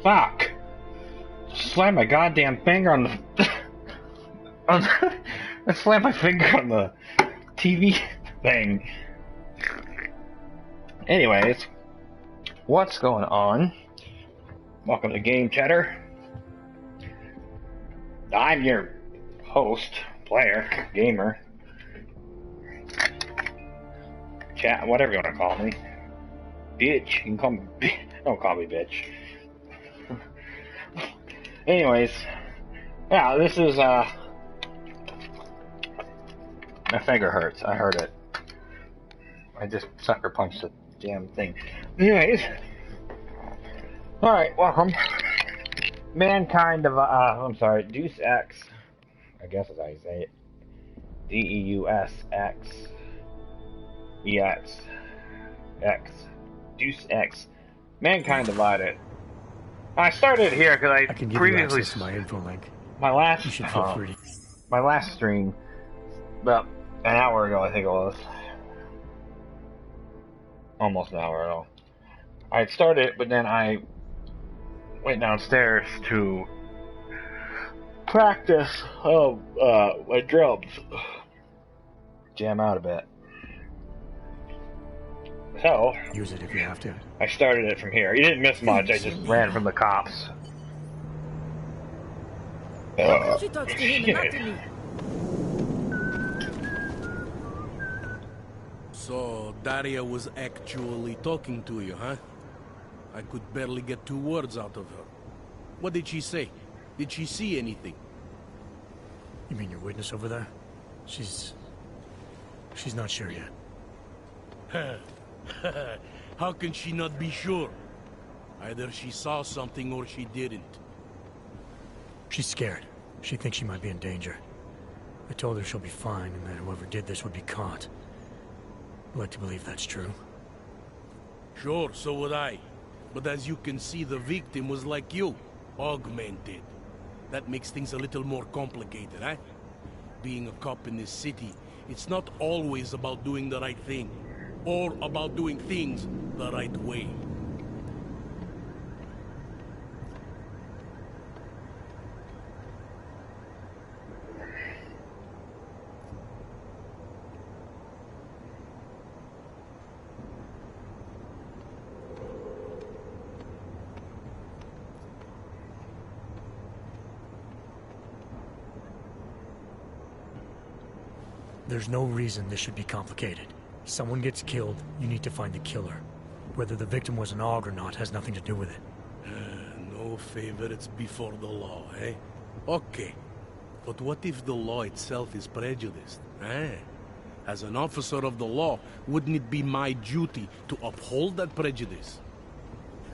Fuck! Slam my goddamn finger on the. I slammed my finger on the TV thing. Anyways, what's going on? Welcome to GameCheddar. I'm your host, player, gamer, chat, whatever you want to call me. Bitch, you can call me. Don't call me bitch. Anyways, yeah, this is my finger hurts. I heard it. I just sucker punched the damn thing. Anyways, all right, welcome. Mankind of I'm sorry, Deus Ex. I guess that's how you say it. DEUSXEX. Deus Ex. Mankind Divided. I started here because I can give previously you access to my info link. My last You should feel free. My last stream, about an hour ago, I think it was. Almost an hour ago. I had started, but then I went downstairs to practice my drums. Jam out a bit. So, use it if you have to. I started it from here. You didn't miss much, I just ran from the cops. She talks to him and not to me. So, Daria was actually talking to you, huh? I could barely get 2 words out of her. What did she say? Did she see anything? You mean your witness over there? She's not sure yet. How can she not be sure? Either she saw something or she didn't. She's scared. She thinks she might be in danger. I told her she'll be fine and that whoever did this would be caught. I'd like to believe that's true. Sure, so would I. But as you can see, the victim was like you. Augmented. That makes things a little more complicated, eh? Being a cop in this city, it's not always about doing the right thing. Or about doing things the right way. There's no reason this should be complicated. Someone gets killed, you need to find the killer. Whether the victim was an AUG or not has nothing to do with it. No favorites before the law, eh? Okay. But what if the law itself is prejudiced, eh? As an officer of the law, wouldn't it be my duty to uphold that prejudice?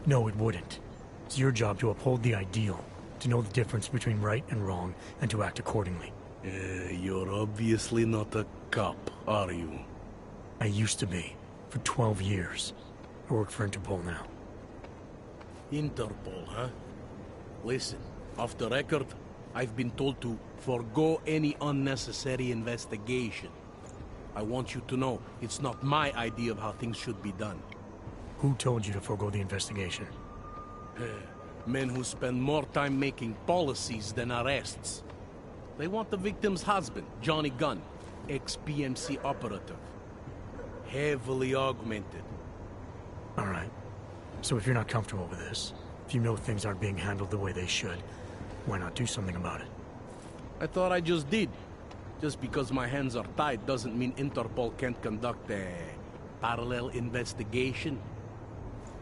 No, it wouldn't. It's your job to uphold the ideal, to know the difference between right and wrong, and to act accordingly. You're obviously not a cop, are you? I used to be, for 12 years. I work for Interpol now. Interpol, huh? Listen, off the record, I've been told to forgo any unnecessary investigation. I want you to know, it's not my idea of how things should be done. Who told you to forgo the investigation? Men who spend more time making policies than arrests. They want the victim's husband, Johnny Gunn, ex-PMC operative. Heavily augmented. All right. So if you're not comfortable with this, if you know things aren't being handled the way they should, why not do something about it? I thought I just did. Just because my hands are tied doesn't mean Interpol can't conduct a parallel investigation.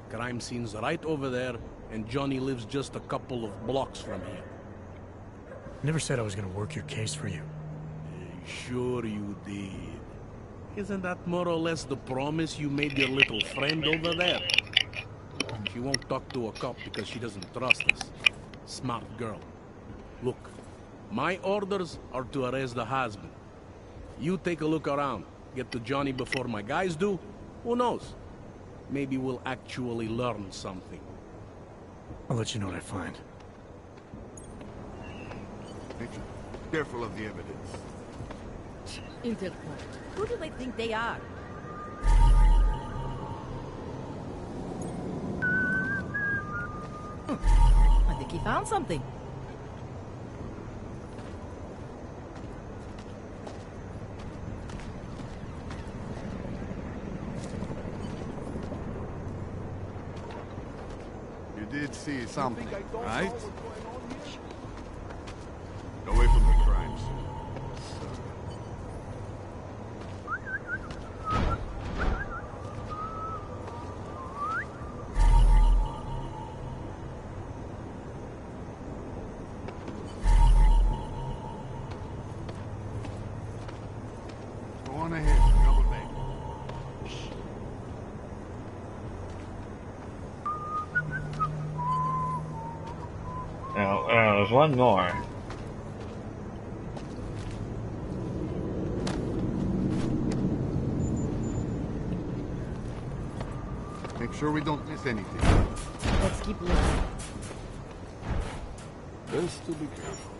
Crime scene's right over there, and Johnny lives just a couple of blocks from here. Never said I was gonna work your case for you. Sure you did. Isn't that more or less the promise you made your little friend over there? She won't talk to a cop because she doesn't trust us. Smart girl. Look, my orders are to arrest the husband. You take a look around. Get to Johnny before my guys do. Who knows? Maybe we'll actually learn something. I'll let you know what I find. Careful of the evidence. Interpol. Who do they think they are? think he found something. You did see something, right? Away from the crimes. Go on ahead, double back. Now, there's one more. Make sure we don't miss anything. Let's keep looking. Best to be careful.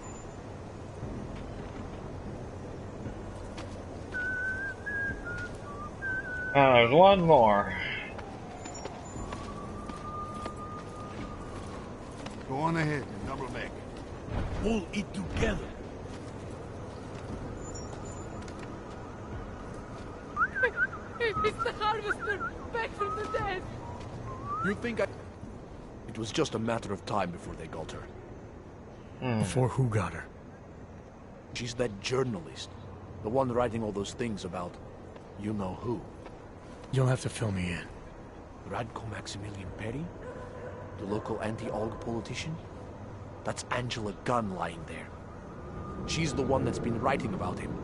There's one more. Go on ahead and double back. Pull it together. It's the harvester, back from the dead. You think I... It was just a matter of time before they got her. Before who got her? She's that journalist. The one writing all those things about... you know who. You'll have to fill me in. Radko Maximilian Perry? The local anti-Olg politician? That's Angela Gunn lying there. She's the one that's been writing about him.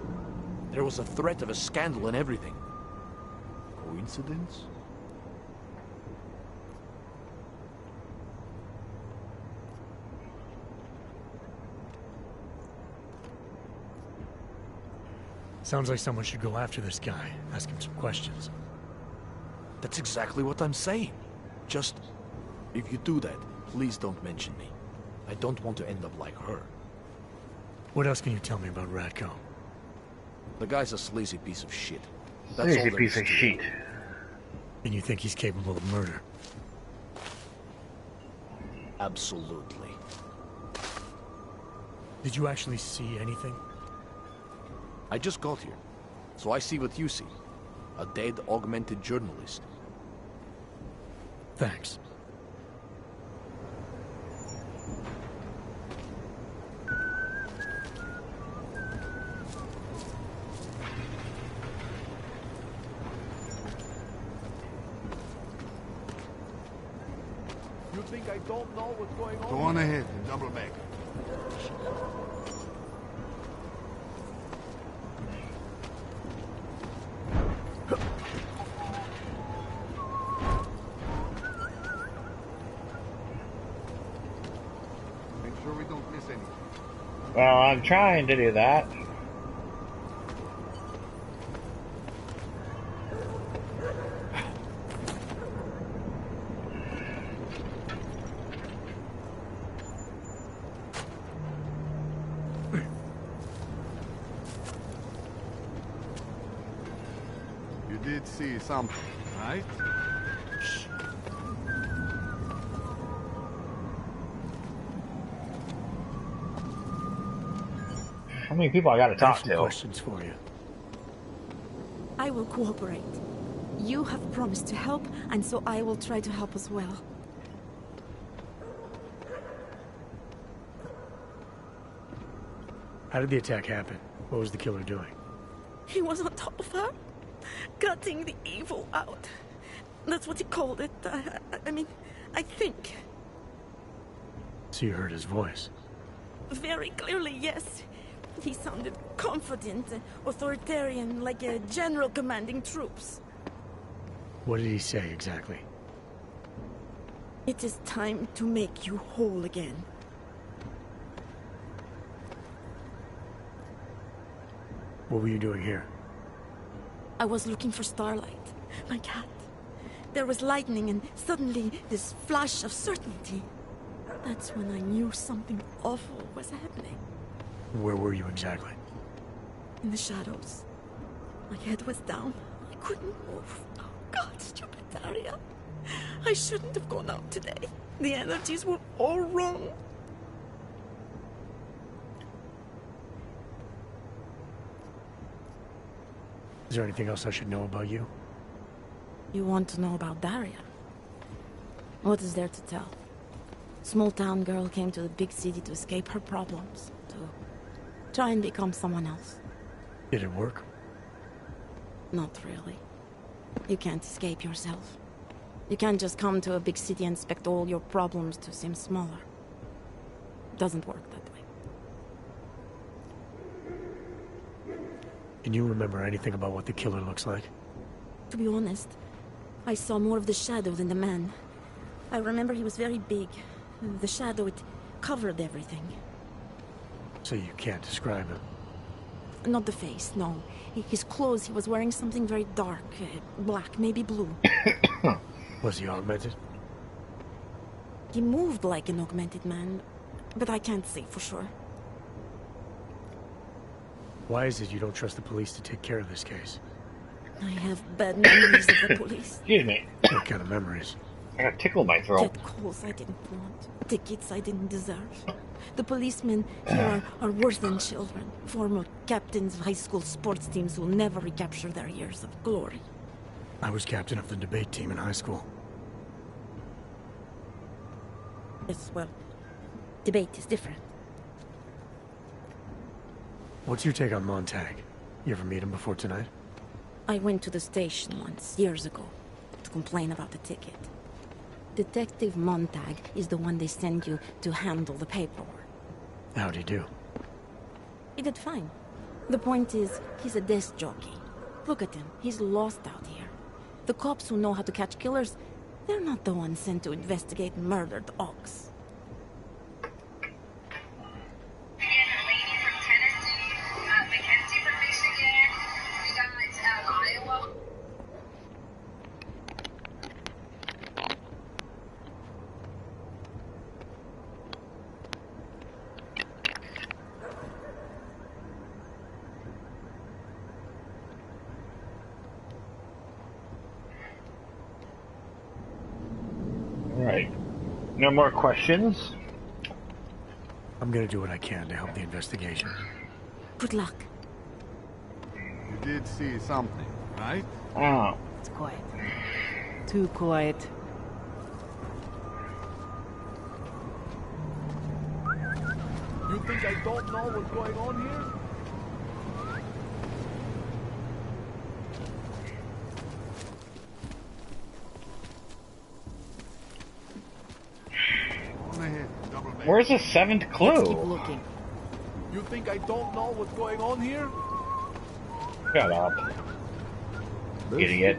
There was a threat of a scandal and everything. Coincidence? Sounds like someone should go after this guy, ask him some questions. That's exactly what I'm saying. Just, if you do that, please don't mention me. I don't want to end up like her. What else can you tell me about Radko? The guy's a sleazy piece of shit. That's all Sleazy there piece is of to it. shit. And you think he's capable of murder? Absolutely. Did you actually see anything? I just got here, so I see what you see. A dead, augmented journalist. Thanks. You think I don't know what's going on? Go on ahead and double back. Make sure we don't miss anything. Well, I'm trying to do that. You did see something, right? How many people I gotta I have talk some to? questions for you. I will cooperate. You have promised to help, and so I will try to help as well. How did the attack happen? What was the killer doing? He was on top of her, cutting the evil out. That's what he called it. I mean, I think. So you heard his voice. Very clearly, yes. He sounded confident, authoritarian, like a general commanding troops. What did he say exactly? It is time to make you whole again. What were you doing here? I was looking for Starlight, my cat. There was lightning and suddenly this flash of certainty. That's when I knew something awful was happening. Where were you exactly? In the shadows. My head was down. I couldn't move. Oh God, stupid Daria. I shouldn't have gone out today. The energies were all wrong. Is there anything else I should know about you? You want to know about Daria? What is there to tell? Small town girl came to the big city to escape her problems, to try and become someone else. Did it work? Not really. You can't escape yourself. You can't just come to a big city and expect all your problems to seem smaller. It doesn't work that way. Can you remember anything about what the killer looks like? To be honest, I saw more of the shadow than the man. I remember he was very big. The shadow, it covered everything. So you can't describe him? Not the face, no. His clothes, he was wearing something very dark. Black, maybe blue. Was he augmented? He moved like an augmented man, but I can't say for sure. Why is it you don't trust the police to take care of this case? I have bad memories of the police. Excuse me. What kind of memories? I got tickle in my throat. Get calls I didn't want. Tickets I didn't deserve. The policemen here are worse than children. Former captains of high school sports teams who will never recapture their years of glory. I was captain of the debate team in high school. Yes, well, debate is different. What's your take on Montag? You ever meet him before tonight? I went to the station once, years ago, to complain about the ticket. Detective Montag is the one they send you to handle the paperwork. How'd he do? He did fine. The point is, he's a desk jockey. Look at him, he's lost out here. The cops who know how to catch killers, they're not the ones sent to investigate murdered ox. Right. No more questions? I'm gonna do what I can to help the investigation. Good luck. You did see something, right? Oh. It's quiet. Too quiet. You think I don't know what's going on here? On ahead, double back. Where's the seventh Let's keep clue? looking. You think I don't know what's going on here? Shut up. Idiot.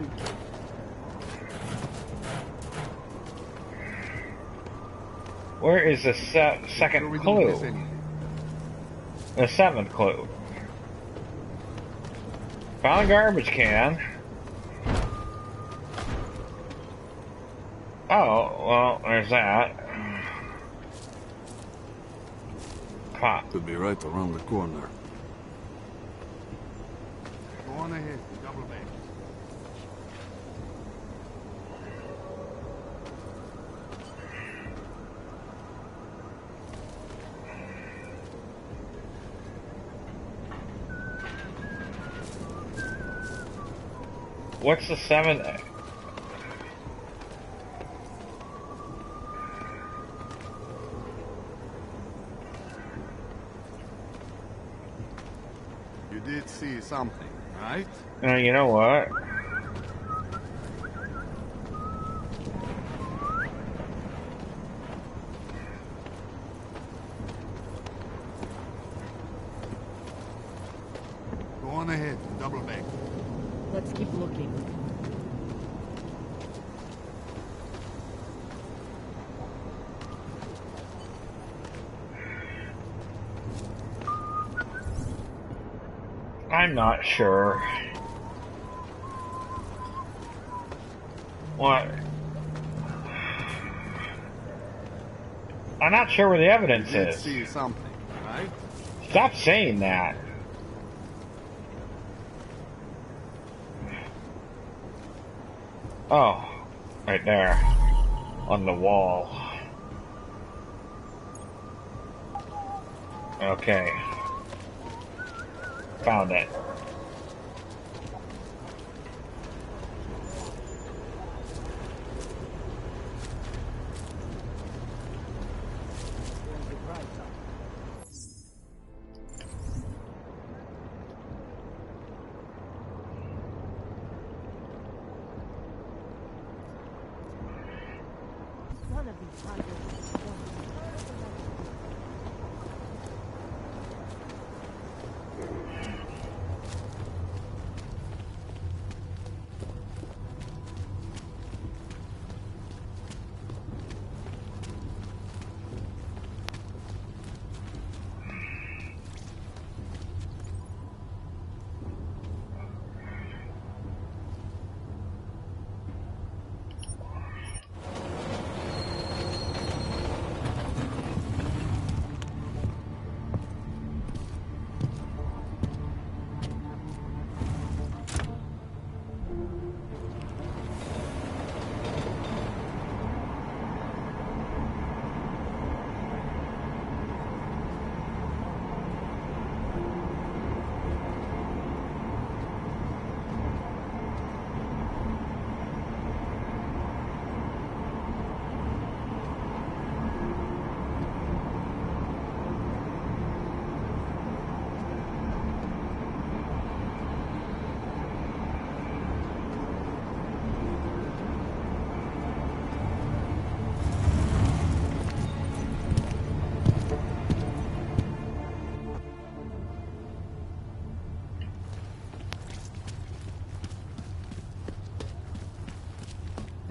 Where is the second clue? The seventh clue. Found a garbage can. Oh, well, there's that. Pop. Could be right around the corner. Go on ahead, double back. What's the seventh? You did see something, right? You know what? Go on ahead, double back. Let's keep looking. I'm not sure. What? I'm not sure where the evidence You did is. see something, right? Stop saying that. Oh, right there. On the wall. Okay. Found it.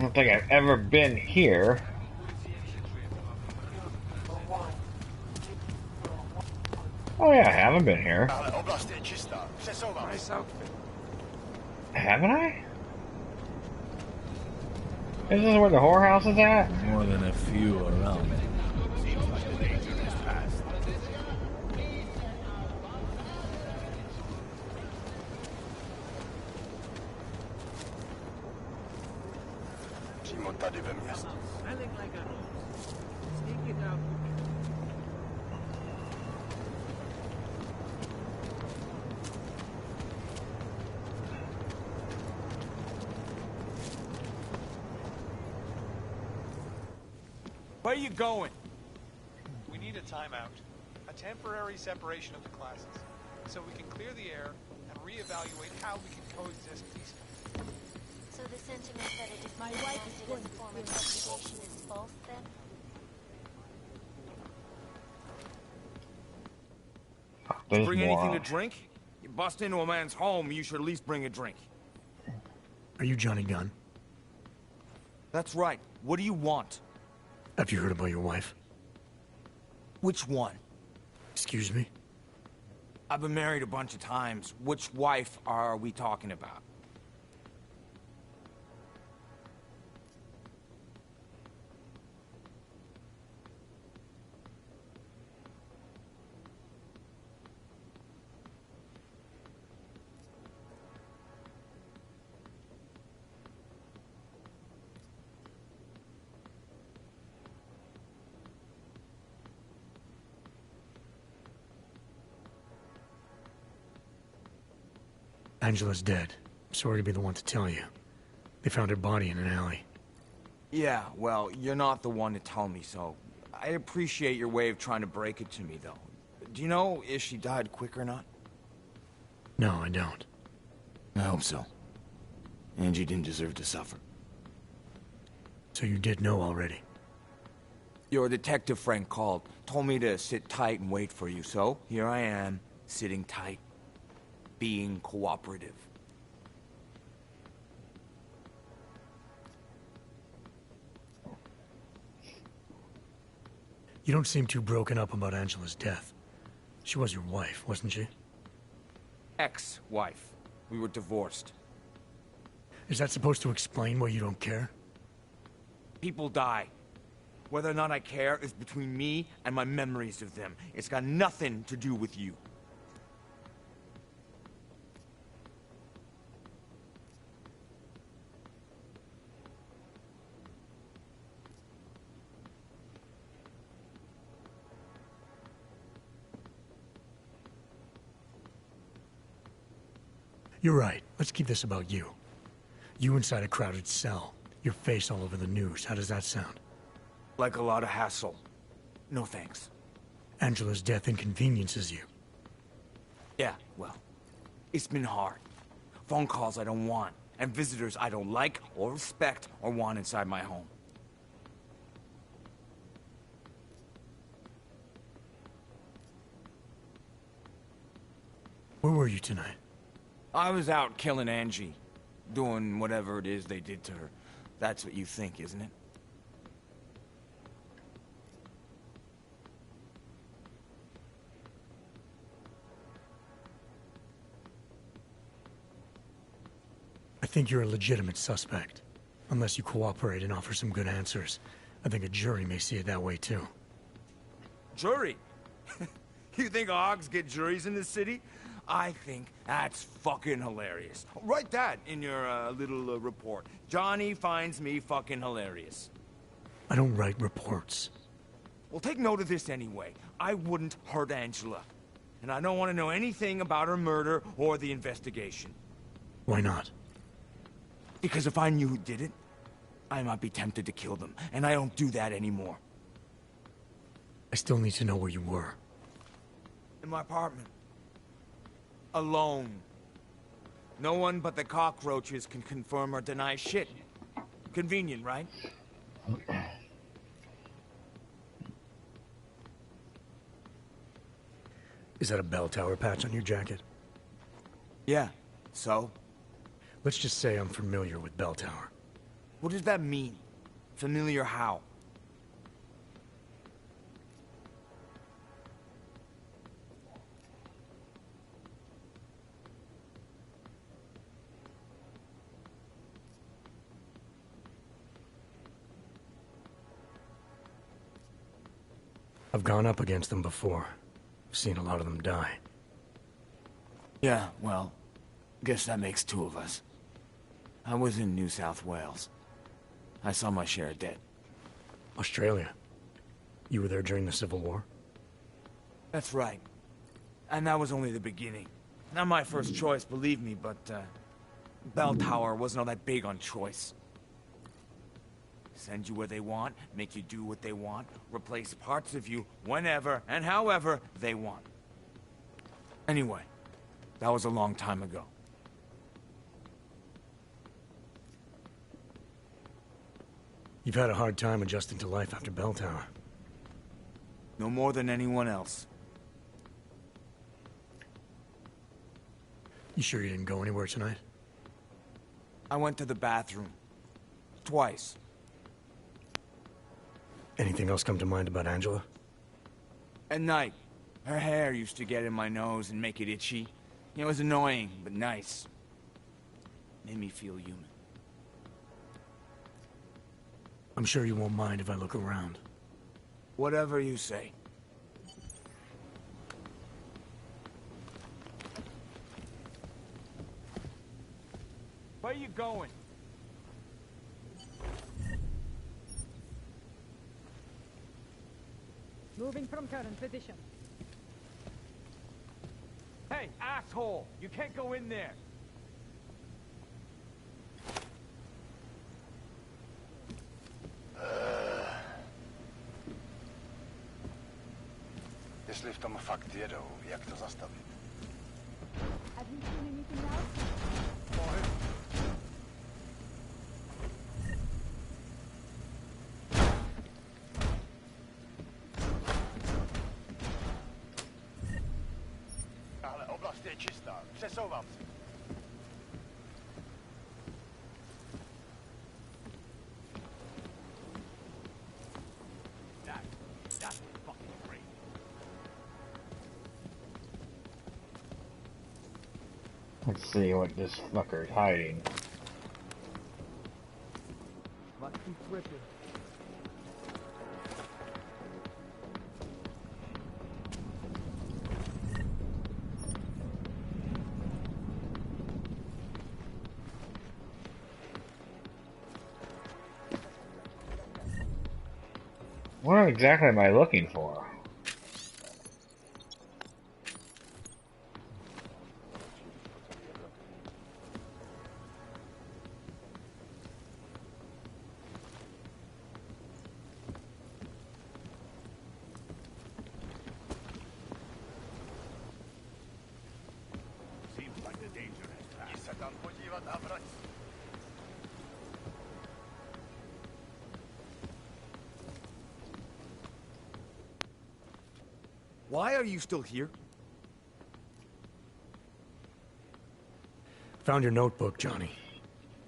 don't think I've ever been here. Oh yeah, I haven't been here. Haven't I? Is this where the whorehouse is at? More than a few around. Where are you going? We need a timeout. A temporary separation of the classes. So we can clear the air and reevaluate how we can coexist peacefully. So the sentiment that it is my wife is in a form of investigation is false, then? Bring anything to drink? You bust into a man's home, you should at least bring a drink. Are you Johnny Gunn? That's right. What do you want? Have you heard about your wife? Which one? Excuse me? I've been married a bunch of times. Which wife are we talking about? Angela's dead. Sorry to be the one to tell you. They found her body in an alley. Yeah, well, you're not the one to tell me, so I appreciate your way of trying to break it to me, though. Do you know if she died quick or not? No, I don't. I hope so. Angie didn't deserve to suffer. So you did know already? Your detective friend called, told me to sit tight and wait for you, so here I am, sitting tight. Being cooperative. You don't seem too broken up about Angela's death. She was your wife, wasn't she? Ex-wife. We were divorced. Is that supposed to explain why you don't care? People die. Whether or not I care is between me and my memories of them. It's got nothing to do with you. You're right. Let's keep this about you. You inside a crowded cell. Your face all over the news. How does that sound? Like a lot of hassle. No thanks. Angela's death inconveniences you. Yeah, well, it's been hard. Phone calls I don't want, and visitors I don't like or respect or want inside my home. Where were you tonight? I was out killing Angie. Doing whatever it is they did to her. That's what you think, isn't it? I think you're a legitimate suspect. Unless you cooperate and offer some good answers. I think a jury may see it that way too. Jury? You think hogs get juries in this city? I think that's fucking hilarious. Write that in your little report. Johnny finds me fucking hilarious. I don't write reports. Well, take note of this anyway. I wouldn't hurt Angela. And I don't want to know anything about her murder or the investigation. Why not? Because if I knew who did it, I might be tempted to kill them. And I don't do that anymore. I still need to know where you were. In my apartment. Alone. No one but the cockroaches can confirm or deny shit. Convenient, right? Is that a bell tower patch on your jacket? Yeah. So? Let's just say I'm familiar with bell tower. What does that mean? Familiar how? I've gone up against them before. I've seen a lot of them die. Yeah, well, guess that makes two of us. I was in New South Wales. I saw my share of dead. Australia. You were there during the Civil War? That's right. And that was only the beginning. Not my first choice, believe me, but, Bell Tower wasn't all that big on choice. Send you where they want, make you do what they want, replace parts of you whenever and however they want. Anyway, that was a long time ago. You've had a hard time adjusting to life after Bell Tower. No more than anyone else. You sure you didn't go anywhere tonight? I went to the bathroom. Twice. Anything else come to mind about Angela? At night, her hair used to get in my nose and make it itchy. It was annoying, but nice. Made me feel human. I'm sure you won't mind if I look around. Whatever you say. Where you going? Moving from current position. Hey, asshole! You can't go in there! Jeśli w tom fakt wiedział, jak to zastawić. Have you seen anything else? Ale oblast je čistá. Přesouvám se. That's fucking great. Let's see what this fucker's hiding. Must be tripping. What exactly am I looking for? Seems like the danger has passed. Jdi se tam podívat a vrať se. Why are you still here? Found your notebook, Johnny.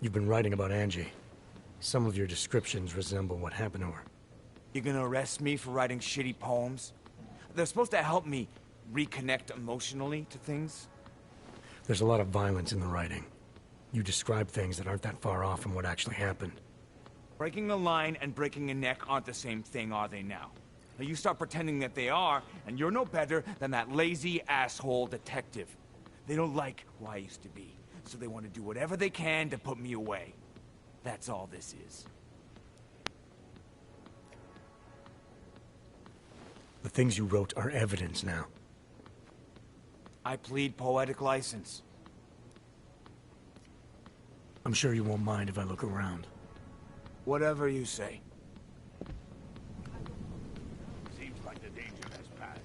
You've been writing about Angie. Some of your descriptions resemble what happened to her. You gonna arrest me for writing shitty poems? They're supposed to help me reconnect emotionally to things. There's a lot of violence in the writing. You describe things that aren't that far off from what actually happened. Breaking a line and breaking a neck aren't the same thing, are they now? Now you start pretending that they are, and you're no better than that lazy asshole detective. They don't like who I used to be, so they want to do whatever they can to put me away. That's all this is. The things you wrote are evidence now. I plead poetic license. I'm sure you won't mind if I look around. Whatever you say. Seems like the danger has passed.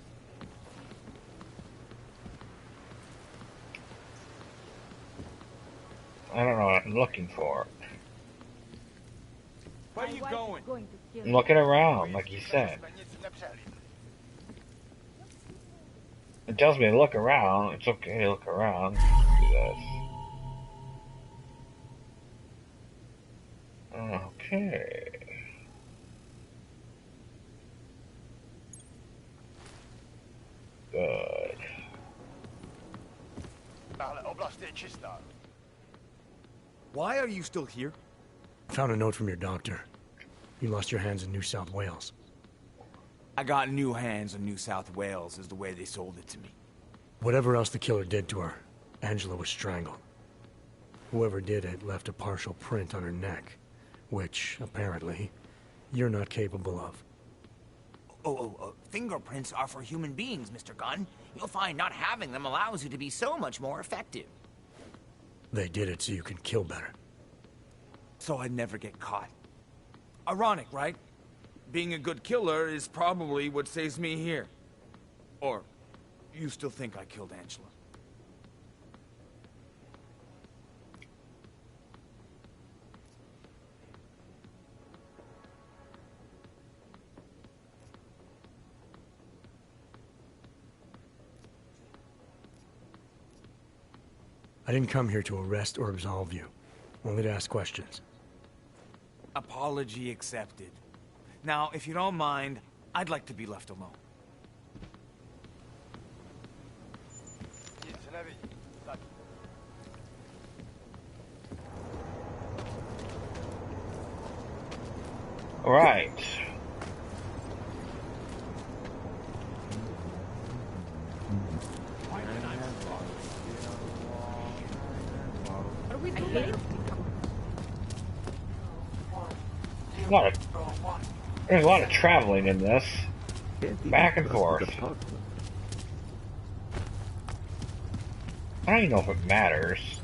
I don't know what I'm looking for. Where are you going? I'm looking around, like you said. It tells me to look around. It's okay to look around. Do this. Okay. Good. Why are you still here? Found a note from your doctor. You lost your hands in New South Wales. I got new hands in New South Wales, is the way they sold it to me. Whatever else the killer did to her, Angela was strangled. Whoever did it left a partial print on her neck, which, apparently, you're not capable of. Fingerprints are for human beings, Mr. Gunn. You'll find not having them allows you to be so much more effective. They did it so you can kill better. So I'd never get caught. Ironic, right? Being a good killer is probably what saves me here. Or, you still think I killed Angela? I didn't come here to arrest or absolve you, only to ask questions. Apology accepted. Now, if you don't mind, I'd like to be left alone. All right. Are we too late? There's a lot of traveling in this. Back and forth. I don't even know if it matters.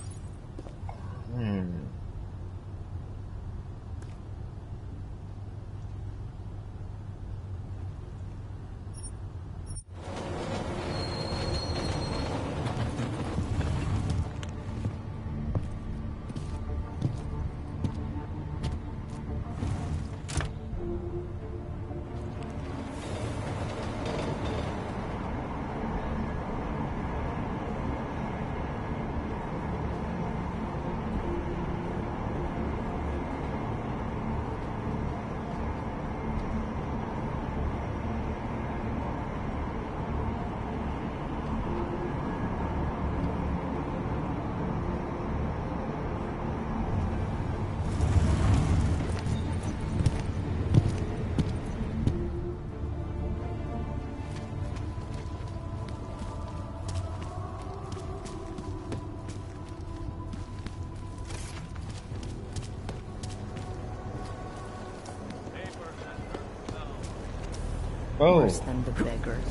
Worse than the beggars.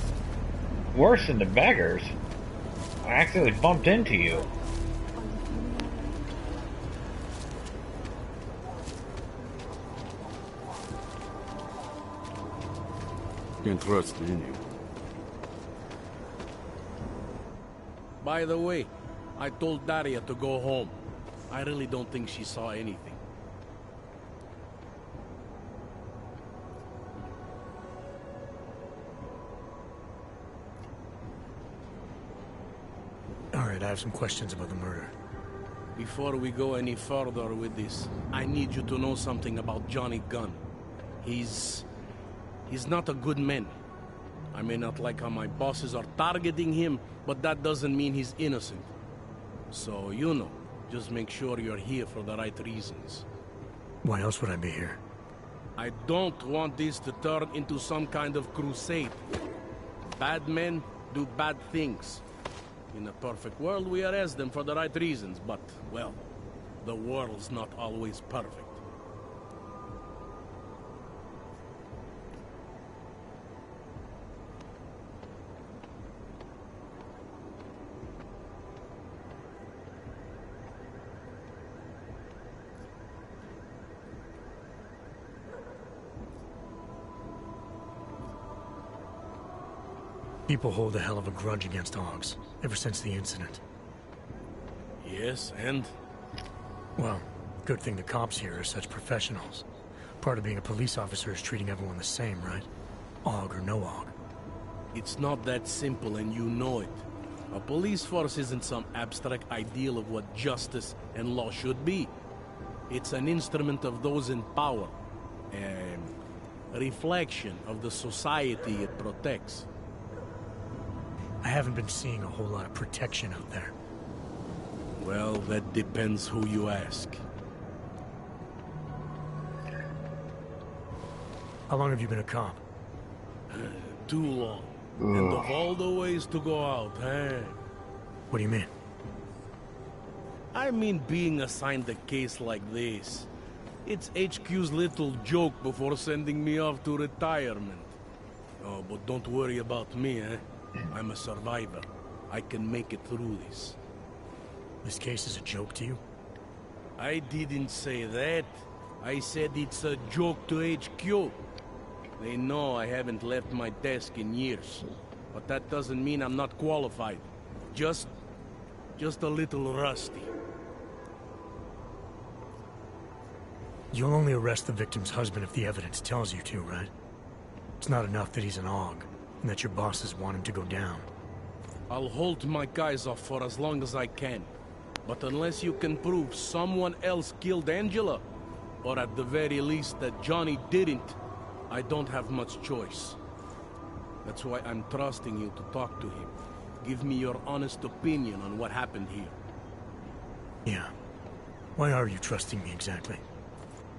Worse than the beggars? I accidentally bumped into you. Can't trust anyone. By the way, I told Daria to go home. I really don't think she saw anything. Alright, I have some questions about the murder. Before we go any further with this, I need you to know something about Johnny Gunn. He's not a good man. I may not like how my bosses are targeting him, but that doesn't mean he's innocent. So, you know, just make sure you're here for the right reasons. Why else would I be here? I don't want this to turn into some kind of crusade. Bad men do bad things. In a perfect world, we arrest them for the right reasons, but, well, the world's not always perfect. People hold a hell of a grudge against Hogs, ever since the incident. Yes, and? Well, good thing the cops here are such professionals. Part of being a police officer is treating everyone the same, right? Og or no Og. It's not that simple, and you know it. A police force isn't some abstract ideal of what justice and law should be. It's an instrument of those in power. A reflection of the society it protects. I haven't been seeing a whole lot of protection out there. Well, that depends who you ask. How long have you been a cop? Too long. And of all the ways to go out, eh? What do you mean? I mean being assigned a case like this. It's HQ's little joke before sending me off to retirement. Oh, but don't worry about me, eh? I'm a survivor. I can make it through this. This case is a joke to you? I didn't say that. I said it's a joke to HQ. They know I haven't left my desk in years. But that doesn't mean I'm not qualified. Just a little rusty. You'll only arrest the victim's husband if the evidence tells you to, right? It's not enough that he's an AUG, and that your bosses want him to go down. I'll hold my guys off for as long as I can. But unless you can prove someone else killed Angela, or at the very least that Johnny didn't, I don't have much choice. That's why I'm trusting you to talk to him. Give me your honest opinion on what happened here. Yeah. Why are you trusting me exactly?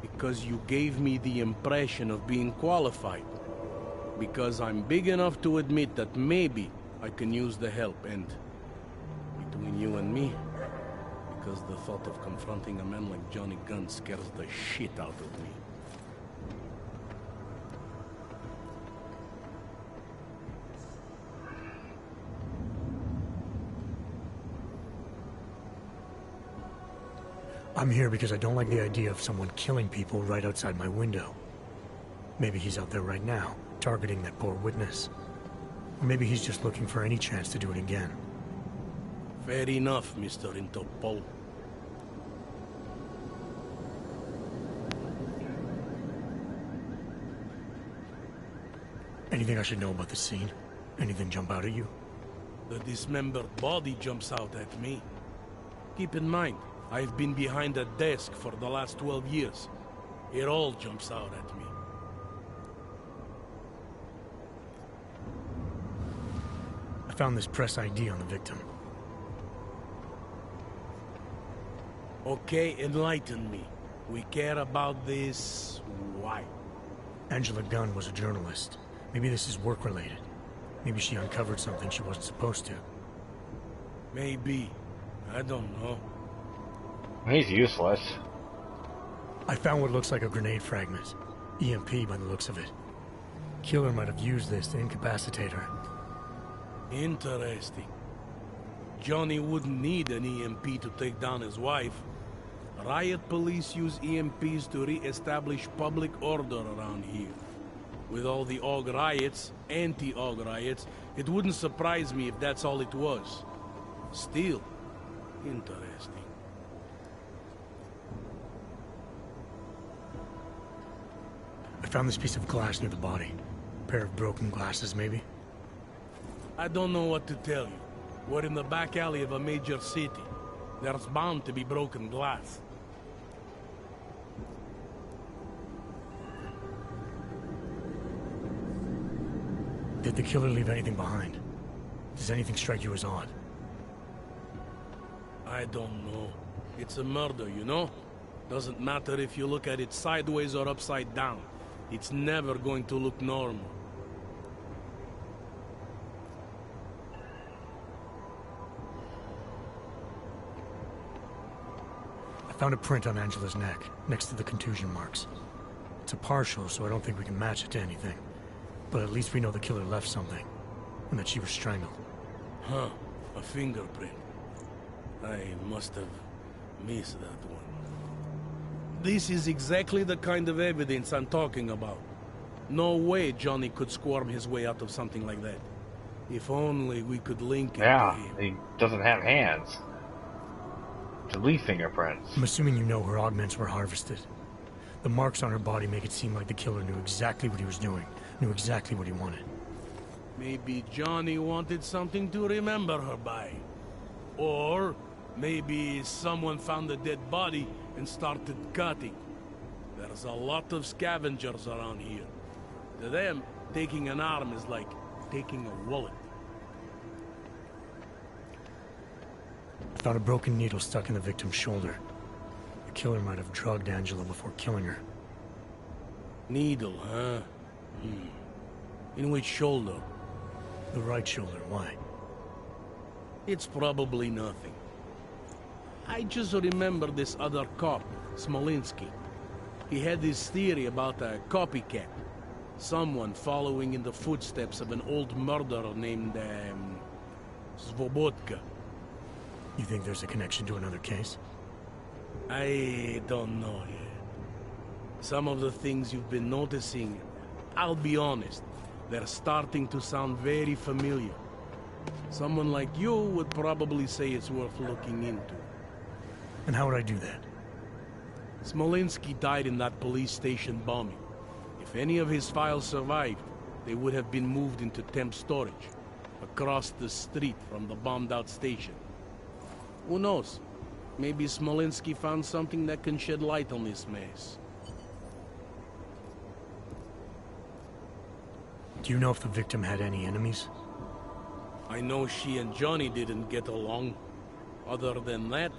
Because you gave me the impression of being qualified. Because I'm big enough to admit that maybe I can use the help, and between you and me, because the thought of confronting a man like Johnny Gunn scares the shit out of me. I'm here because I don't like the idea of someone killing people right outside my window. Maybe he's out there right now, targeting that poor witness. Or maybe he's just looking for any chance to do it again. Fair enough, Mr. Interpol. Anything I should know about the scene? Anything jump out at you? The dismembered body jumps out at me. Keep in mind, I've been behind a desk for the last 12 years. It all jumps out at me. I found this press ID on the victim. Okay, enlighten me. We care about this... why? Angela Gunn was a journalist. Maybe this is work-related. Maybe she uncovered something she wasn't supposed to. Maybe. I don't know. He's useless. I found what looks like a grenade fragment. EMP by the looks of it. Killer might have used this to incapacitate her. Interesting. Johnny wouldn't need an EMP to take down his wife. Riot police use EMPs to re-establish public order around here. With all the AUG riots, anti-AUG riots, it wouldn't surprise me if that's all it was. Still, interesting. I found this piece of glass near the body. A pair of broken glasses, maybe? I don't know what to tell you. We're in the back alley of a major city. There's bound to be broken glass. Did the killer leave anything behind? Does anything strike you as odd? I don't know. It's a murder, you know? Doesn't matter if you look at it sideways or upside down. It's never going to look normal. I found a print on Angela's neck, next to the contusion marks. It's a partial, so I don't think we can match it to anything. But at least we know the killer left something, and that she was strangled. Huh, a fingerprint. I must have missed that one. This is exactly the kind of evidence I'm talking about. No way Johnny could squirm his way out of something like that. If only we could link it to him. He doesn't have hands to leave fingerprints. I'm assuming you know her augments were harvested. The marks on her body make it seem like the killer knew exactly what he was doing, knew exactly what he wanted. Maybe Johnny wanted something to remember her by. Or maybe someone found a dead body and started cutting. There's a lot of scavengers around here. To them, taking an arm is like taking a wallet. I found a broken needle stuck in the victim's shoulder. The killer might have drugged Angela before killing her. Needle, huh? In which shoulder? The right shoulder, why? It's probably nothing. I just remember this other cop, Smolinski. He had this theory about a copycat. Someone following in the footsteps of an old murderer named, Svobodka. You think there's a connection to another case? I don't know yet. Some of the things you've been noticing, I'll be honest, they're starting to sound very familiar. Someone like you would probably say it's worth looking into. And how would I do that? Smolinski died in that police station bombing. If any of his files survived, they would have been moved into temp storage, across the street from the bombed-out station. Who knows? Maybe Smolinski found something that can shed light on this mess. Do you know if the victim had any enemies? I know she and Johnny didn't get along. Other than that,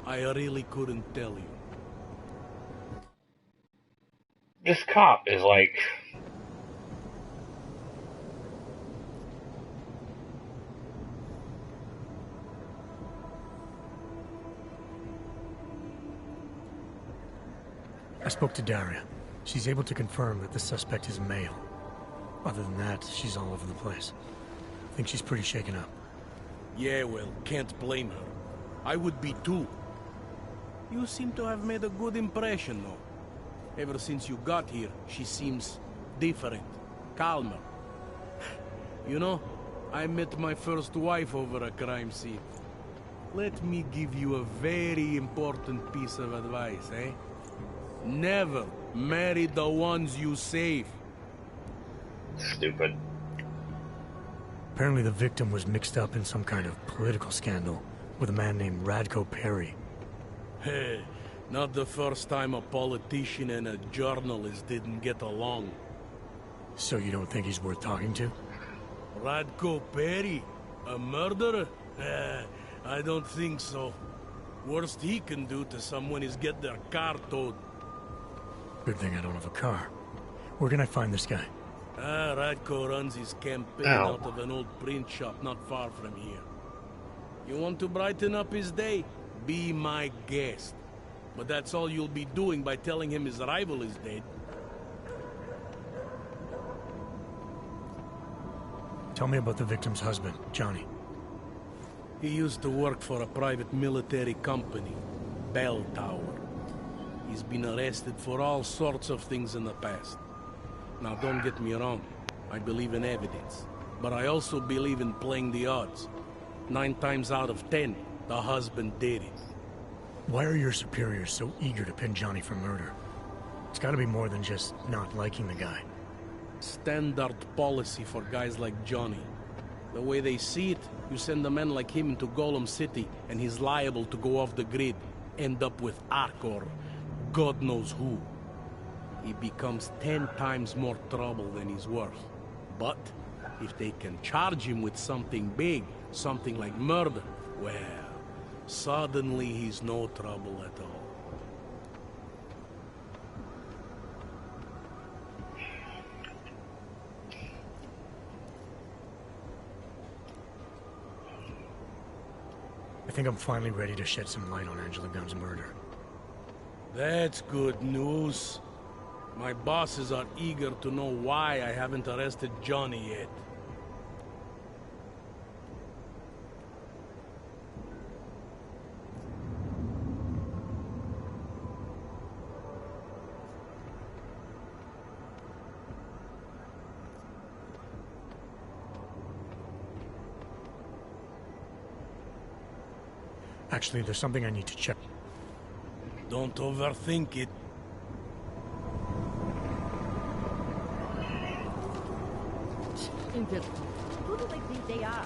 I really couldn't tell you. This cop is like... I spoke to Daria. She's able to confirm that the suspect is male. Other than that, she's all over the place. I think she's pretty shaken up. Yeah, well, can't blame her. I would be too. You seem to have made a good impression, though. Ever since you got here, she seems different, calmer. You know, I met my first wife over a crime scene. Let me give you a very important piece of advice, eh? Never marry the ones you save. Stupid. Apparently the victim was mixed up in some kind of political scandal with a man named Radko Perry. Hey, not the first time a politician and a journalist didn't get along. So you don't think he's worth talking to? Radko Perry? A murderer? I don't think so. Worst he can do to someone is get their car towed. Good thing I don't have a car. Where can I find this guy? Radko runs his campaign out of an old print shop not far from here. You want to brighten up his day? Be my guest. But that's all you'll be doing by telling him his rival is dead. Tell me about the victim's husband, Johnny. He used to work for a private military company, Bell Tower. He's been arrested for all sorts of things in the past. Now, don't get me wrong. I believe in evidence. But I also believe in playing the odds. 9 times out of 10, the husband did it. Why are your superiors so eager to pin Johnny for murder? It's gotta be more than just not liking the guy. Standard policy for guys like Johnny. The way they see it, you send a man like him into Golem City, and he's liable to go off the grid, end up with Ark or God knows who. He becomes 10 times more trouble than he's worth. But if they can charge him with something big, something like murder, well, suddenly he's no trouble at all. I think I'm finally ready to shed some light on Angela Gunn's murder. That's good news. My bosses are eager to know why I haven't arrested Johnny yet. Actually, there's something I need to check. Don't overthink it. Who do they think they are?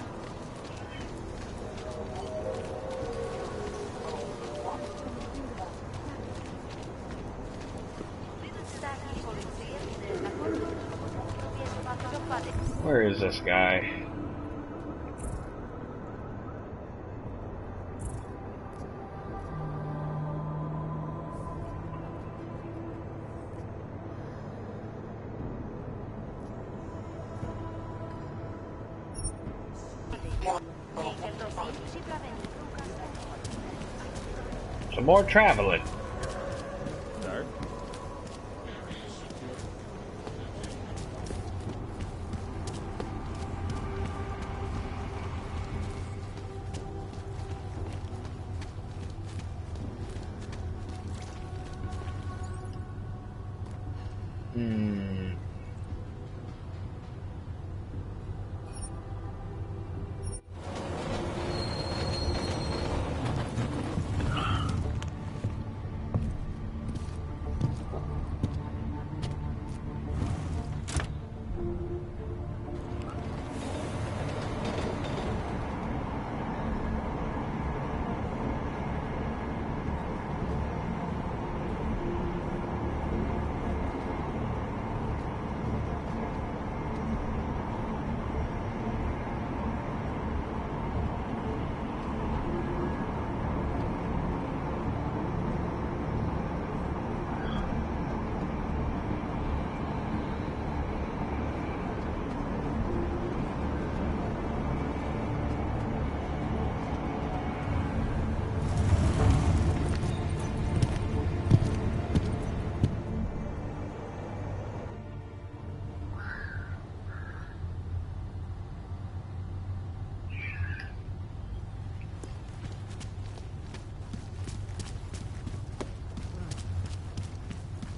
Where is this guy? Some more traveling. Start.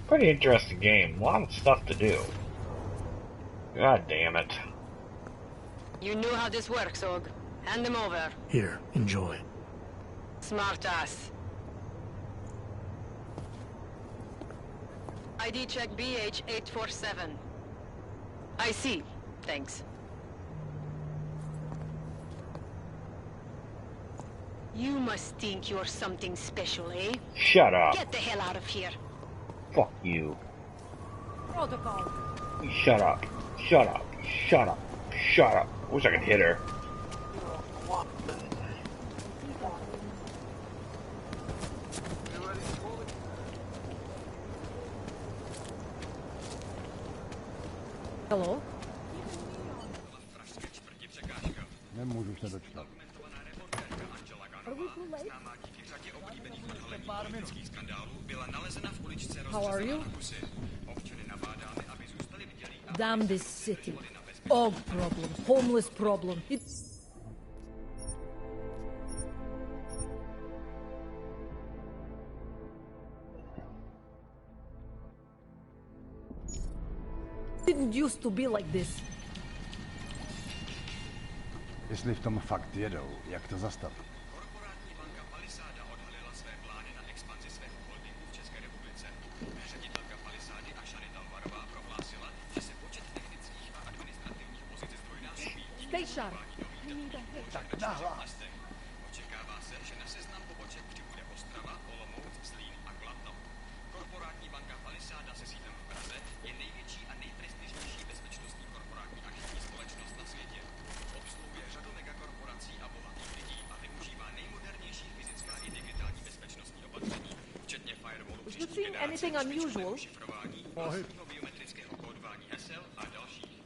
Pretty interesting game. A lot of stuff to do. God damn it. You knew how this works, Og. Hand them over. Here, enjoy. Smart ass. ID check BH847. I see. Thanks. You must think you're something special, eh? Shut up. Get the hell out of here. Fuck you. Protocol. Shut up. Shut up. Shut up. Shut up. I wish I could hit her. Hello? Nemůžu se dočkat. How are you? Damn this city. Og problem. Homeless problem. Didn't used to be like this. Jestli v tom fakt jedou, jak to zastavit? Stay sharp. Tak nahlas. Očekává se, že na seznam poboček přibude Ostrava, Olomouc, Zlín a Kladno. Korporátní banka Palisáda se sídlem v Praze je největší a nejprestižnější bezpečnostní korporátní akční společnost na světě. Obsluhuje řadu megakorporací a bohatých lidí a využívá nejmodernější fyzická i digitální bezpečnostní opatření, včetně firewallu příští generace, špičkového šifrování, vlastního biometrického kódování hesel a dalších.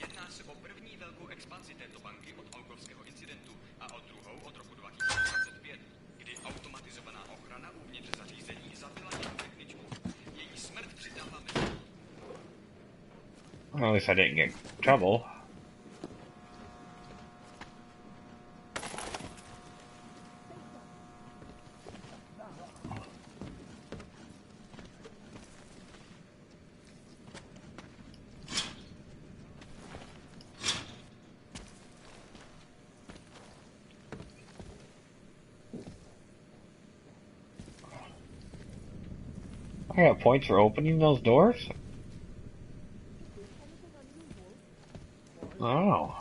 Jedná se o první velkou expanzi této banky od augustského incidentu a o druhou od roku 2025, kdy automatizovaná ochrana uvnitř zařízení zabila jednu techničku. Její smrt přitáhla mezi... Well, at least I didn't get in trouble. I got points for opening those doors? Oh.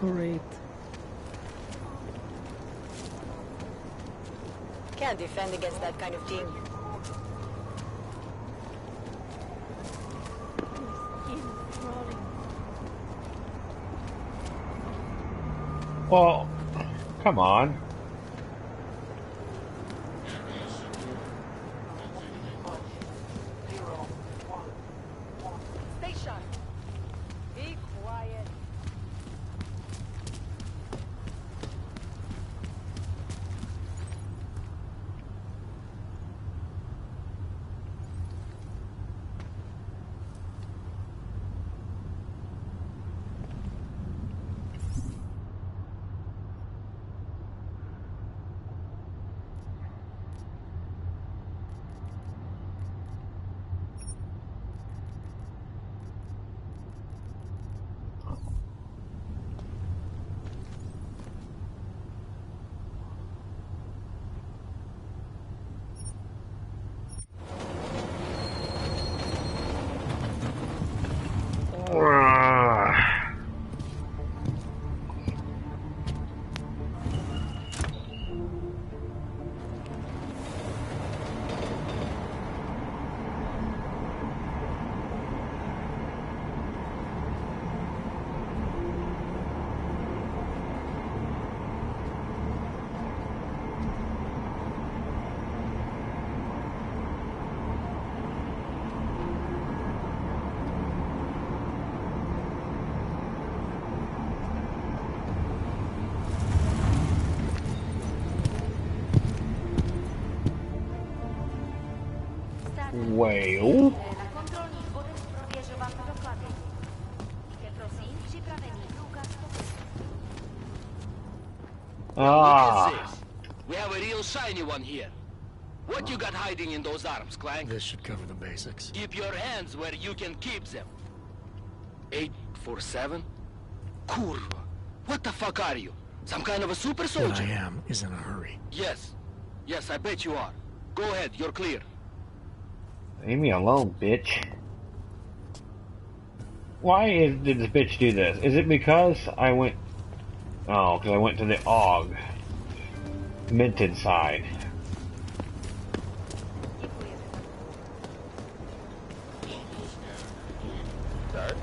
Great. Can't defend against that kind of team. Well, come on. Stay sharp. Be quiet. Well. Ah. We have a real shiny one here. What you got hiding in those arms, Clank? This should cover the basics. Keep your hands where you can keep them. 847? Kurva. What the fuck are you? Some kind of a super soldier? What I am is in a hurry. Yes. Yes, I bet you are. Go ahead, you're clear. Leave me alone, bitch. Why did this bitch do this? Is it because I went... Oh, because I went to the AUG. Minted side. Start.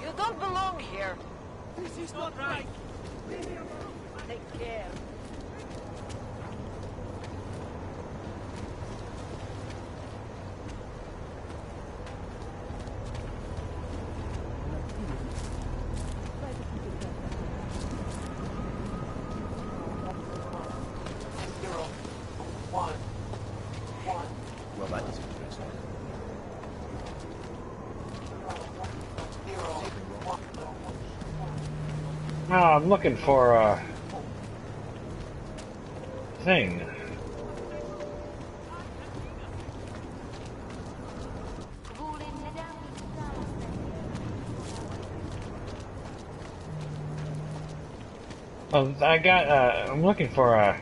You don't belong here. This is not right. Take care. Well, that is interesting. Oh, I'm looking for a thing. Oh, I got, I'm looking for a...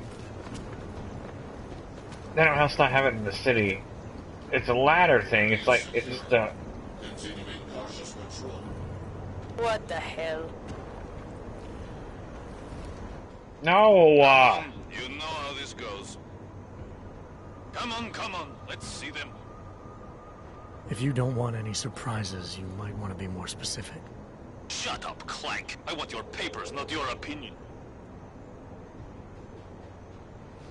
That house not have it in the city. It's a ladder thing. It's like, it's just a... What the hell? No, You know how this goes. Come on, let's see them. If you don't want any surprises, you might want to be more specific. Shut up, Clank. I want your papers, not your opinion.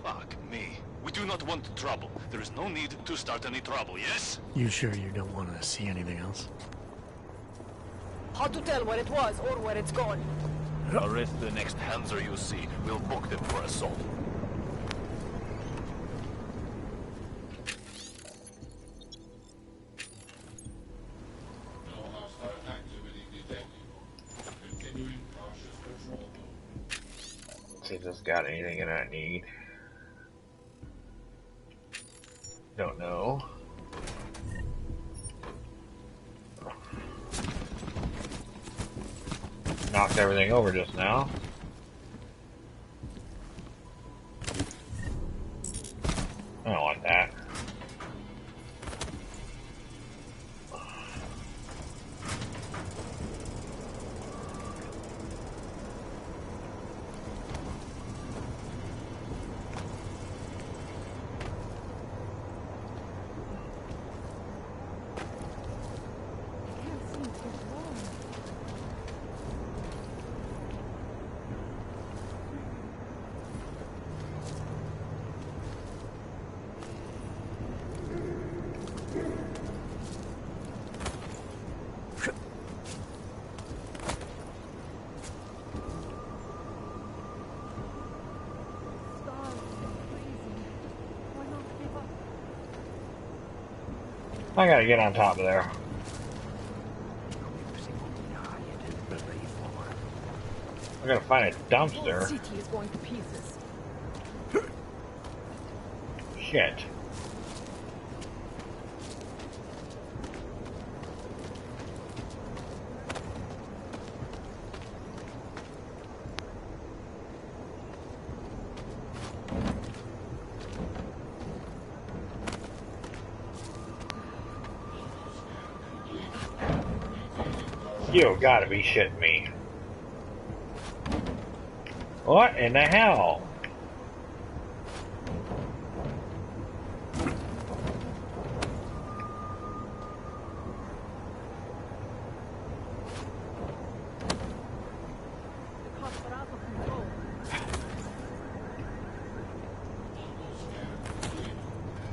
Fuck me. We do not want trouble. There is no need to start any trouble, yes? You sure you don't want to see anything else? Hard to tell where it was or where it's gone. Arrest the next Hanser you see. We'll book them for assault. see if this got anything that I need. Don't know. Knocked everything over just now. I don't want that. I gotta get on top of there. I gotta find a dumpster. The city is going to pieces. Shit. You gotta be shitting me. What in the hell?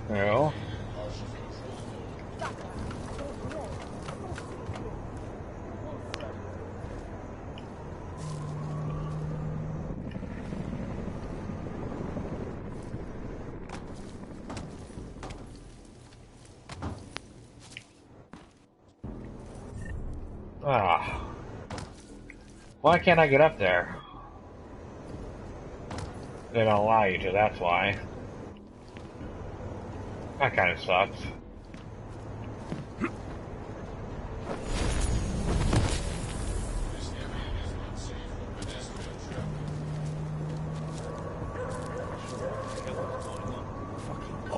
No. Ah. Why can't I get up there? They don't allow you to, that's why. That kind of sucks.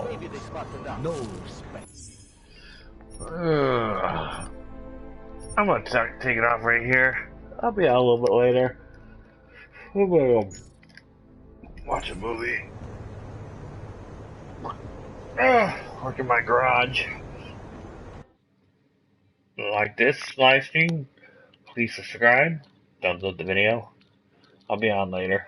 Maybe they spotted that. No respect. I'm gonna take it off right here. I'll be out a little bit later. I'm gonna watch a movie. Work in my garage. Like this live stream, please subscribe, thumbs up the video. I'll be on later.